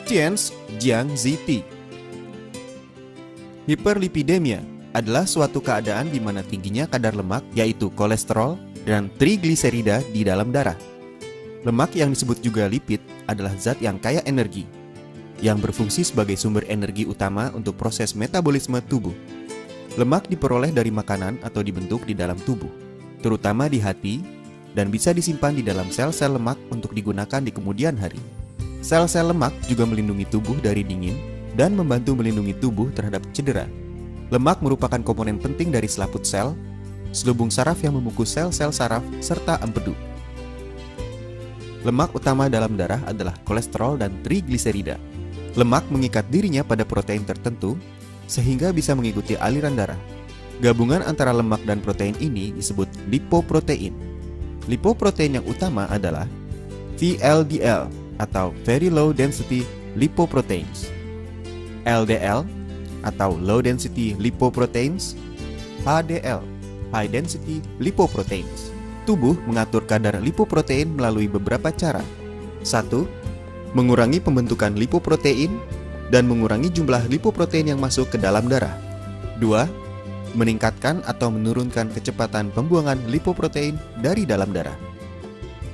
Tian's Jiang Ziti. Hiperlipidemia adalah suatu keadaan di mana tingginya kadar lemak, yaitu kolesterol dan trigliserida di dalam darah. Lemak yang disebut juga lipid adalah zat yang kaya energi, yang berfungsi sebagai sumber energi utama untuk proses metabolisme tubuh. Lemak diperoleh dari makanan atau dibentuk di dalam tubuh, terutama di hati, dan bisa disimpan di dalam sel-sel lemak untuk digunakan di kemudian hari. Sel-sel lemak juga melindungi tubuh dari dingin dan membantu melindungi tubuh terhadap cedera. Lemak merupakan komponen penting dari selaput sel, selubung saraf yang membungkus sel-sel saraf, serta empedu. Lemak utama dalam darah adalah kolesterol dan trigliserida. Lemak mengikat dirinya pada protein tertentu, sehingga bisa mengikuti aliran darah. Gabungan antara lemak dan protein ini disebut lipoprotein. Lipoprotein yang utama adalah VLDL atau Very Low Density Lipoproteins, LDL atau Low Density Lipoproteins, HDL, High Density Lipoproteins. Tubuh mengatur kadar lipoprotein melalui beberapa cara. 1. Mengurangi pembentukan lipoprotein dan mengurangi jumlah lipoprotein yang masuk ke dalam darah. 2. Meningkatkan atau menurunkan kecepatan pembuangan lipoprotein dari dalam darah.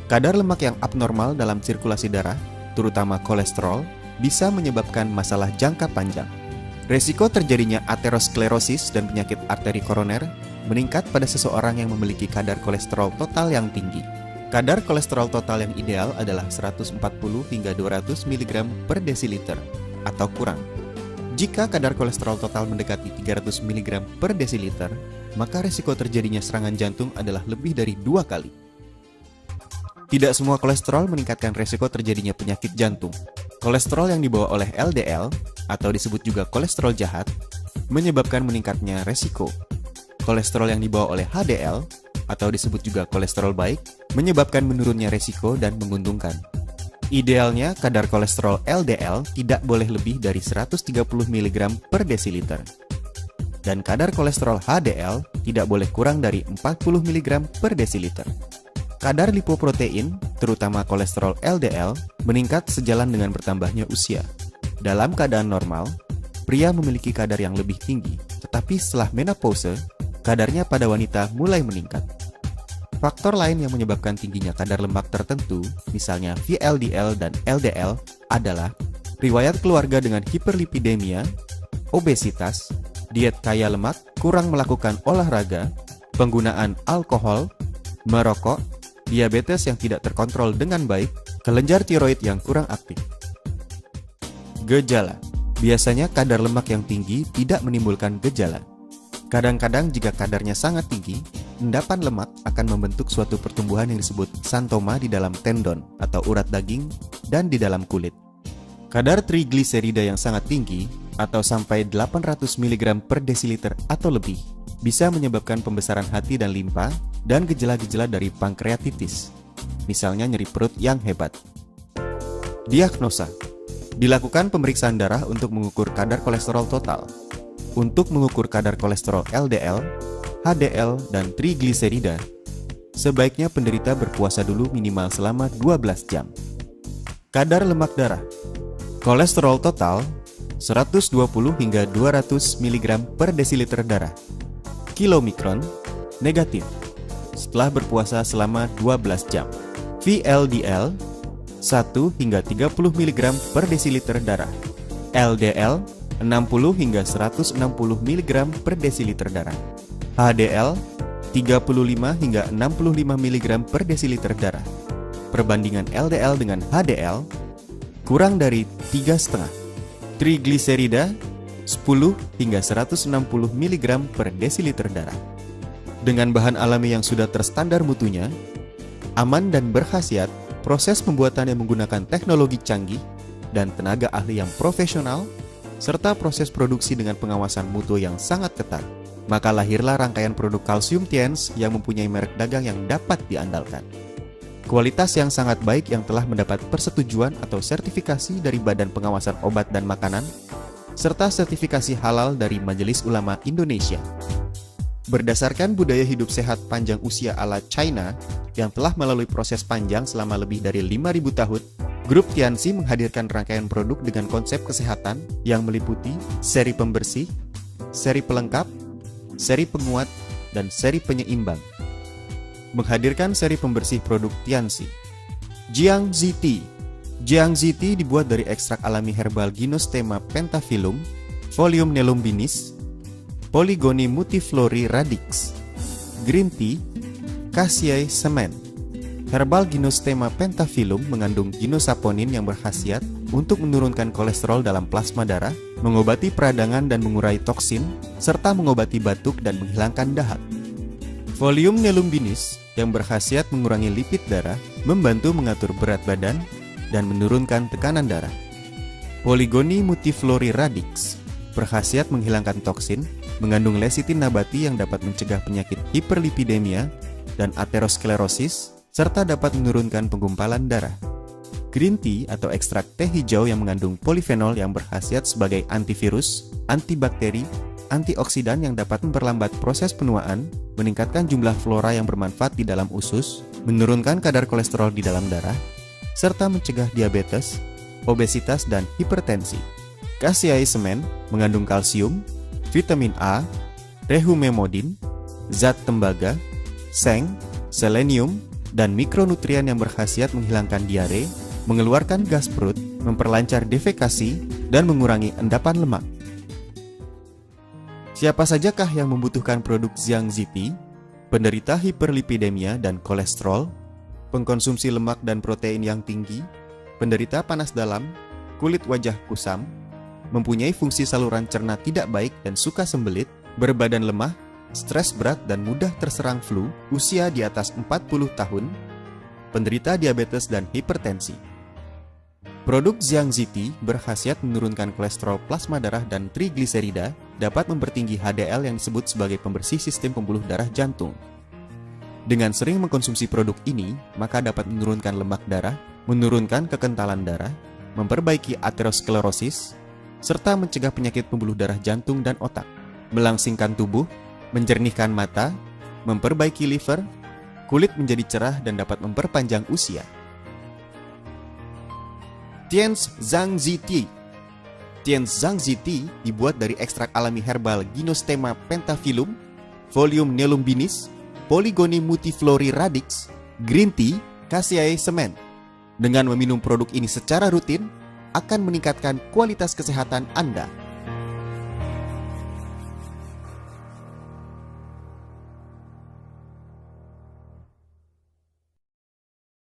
Kadar lemak yang abnormal dalam sirkulasi darah, terutama kolesterol, bisa menyebabkan masalah jangka panjang. Resiko terjadinya aterosklerosis dan penyakit arteri koroner meningkat pada seseorang yang memiliki kadar kolesterol total yang tinggi. Kadar kolesterol total yang ideal adalah 140 hingga 200 mg per desiliter atau kurang. Jika kadar kolesterol total mendekati 300 mg per desiliter, maka resiko terjadinya serangan jantung adalah lebih dari 2 kali. Tidak semua kolesterol meningkatkan resiko terjadinya penyakit jantung. Kolesterol yang dibawa oleh LDL, atau disebut juga kolesterol jahat, menyebabkan meningkatnya resiko. Kolesterol yang dibawa oleh HDL, atau disebut juga kolesterol baik, menyebabkan menurunnya resiko dan menguntungkan. Idealnya, kadar kolesterol LDL tidak boleh lebih dari 130 mg per desiliter. Dan kadar kolesterol HDL tidak boleh kurang dari 40 mg per desiliter. Kadar lipoprotein, terutama kolesterol LDL, meningkat sejalan dengan bertambahnya usia. Dalam keadaan normal, pria memiliki kadar yang lebih tinggi, tetapi setelah menopause, kadarnya pada wanita mulai meningkat. Faktor lain yang menyebabkan tingginya kadar lemak tertentu, misalnya VLDL dan LDL, adalah riwayat keluarga dengan hiperlipidemia, obesitas, diet kaya lemak, kurang melakukan olahraga, penggunaan alkohol, merokok, diabetes yang tidak terkontrol dengan baik, kelenjar tiroid yang kurang aktif. Gejala. Biasanya kadar lemak yang tinggi tidak menimbulkan gejala. Kadang-kadang jika kadarnya sangat tinggi, endapan lemak akan membentuk suatu pertumbuhan yang disebut xanthoma di dalam tendon atau urat daging dan di dalam kulit. Kadar trigliserida yang sangat tinggi atau sampai 800 mg per desiliter atau lebih bisa menyebabkan pembesaran hati dan limpa dan gejala-gejala dari pankreatitis, misalnya nyeri perut yang hebat. Diagnosa. Dilakukan pemeriksaan darah untuk mengukur kadar kolesterol total. Untuk mengukur kadar kolesterol LDL, HDL, dan trigliserida, sebaiknya penderita berpuasa dulu minimal selama 12 jam. Kadar lemak darah. Kolesterol total 120 hingga 200 mg per desiliter darah. Kilomikron negatif setelah berpuasa selama 12 jam. VLDL 1 hingga 30 mg per desiliter darah. LDL 60 hingga 160 mg per desiliter darah. HDL 35 hingga 65 mg per desiliter darah. Perbandingan LDL dengan HDL kurang dari 3,5. Trigliserida 10 hingga 160 mg per desiliter darah. Dengan bahan alami yang sudah terstandar mutunya, aman dan berkhasiat, proses pembuatannya menggunakan teknologi canggih dan tenaga ahli yang profesional, serta proses produksi dengan pengawasan mutu yang sangat ketat, maka lahirlah rangkaian produk kalsium Tian's yang mempunyai merek dagang yang dapat diandalkan. Kualitas yang sangat baik yang telah mendapat persetujuan atau sertifikasi dari Badan Pengawasan Obat dan Makanan, serta sertifikasi halal dari Majelis Ulama Indonesia. Berdasarkan budaya hidup sehat panjang usia ala China yang telah melalui proses panjang selama lebih dari 5.000 tahun, Grup Tianxi menghadirkan rangkaian produk dengan konsep kesehatan yang meliputi seri pembersih, seri pelengkap, seri penguat, dan seri penyeimbang. Menghadirkan seri pembersih produk Tianxi. Jiangxi Tea. Jiangxi Tea dibuat dari ekstrak alami herbal Gynostema pentaphyllum, Folium nelumbinis, Polygonia multiflori radix, Green Tea, Cassia semen. Herbal Gynostema pentaphyllum mengandung ginosaponin yang berkhasiat untuk menurunkan kolesterol dalam plasma darah, mengobati peradangan dan mengurai toksin, serta mengobati batuk dan menghilangkan dahak. Folium nelumbinis yang berkhasiat mengurangi lipid darah, membantu mengatur berat badan, dan menurunkan tekanan darah. Polygonia multiflori radix berkhasiat menghilangkan toksin, mengandung lecitin nabati yang dapat mencegah penyakit hiperlipidemia dan aterosklerosis, serta dapat menurunkan penggumpalan darah. Green tea atau ekstrak teh hijau yang mengandung polifenol yang berkhasiat sebagai antivirus, antibakteri, antioksidan yang dapat memperlambat proses penuaan, meningkatkan jumlah flora yang bermanfaat di dalam usus, menurunkan kadar kolesterol di dalam darah, serta mencegah diabetes, obesitas, dan hipertensi. Cassia semen mengandung kalsium, vitamin A, rehumemodin, zat tembaga, seng, selenium, dan mikronutrien yang berkhasiat menghilangkan diare, mengeluarkan gas perut, memperlancar defekasi, dan mengurangi endapan lemak. Siapa sajakah yang membutuhkan produk Jiangxi Tea? Penderita hiperlipidemia dan kolesterol, pengkonsumsi lemak dan protein yang tinggi, penderita panas dalam, kulit wajah kusam, mempunyai fungsi saluran cerna tidak baik dan suka sembelit, berbadan lemah, stres berat dan mudah terserang flu, usia di atas 40 tahun, penderita diabetes dan hipertensi. Produk Jiangxi Tea berkhasiat menurunkan kolesterol plasma darah dan trigliserida, dapat mempertinggi HDL yang disebut sebagai pembersih sistem pembuluh darah jantung. Dengan sering mengkonsumsi produk ini, maka dapat menurunkan lemak darah, menurunkan kekentalan darah, memperbaiki aterosklerosis, serta mencegah penyakit pembuluh darah jantung dan otak, melangsingkan tubuh, menjernihkan mata, memperbaiki liver, kulit menjadi cerah dan dapat memperpanjang usia. Tianxi Tea. Tianxi Tea dibuat dari ekstrak alami herbal Gynostema pentaphyllum, Folium nelumbinis, Polygonia multiflori radix, Green Tea, Cassia semen. Dengan meminum produk ini secara rutin, akan meningkatkan kualitas kesehatan Anda.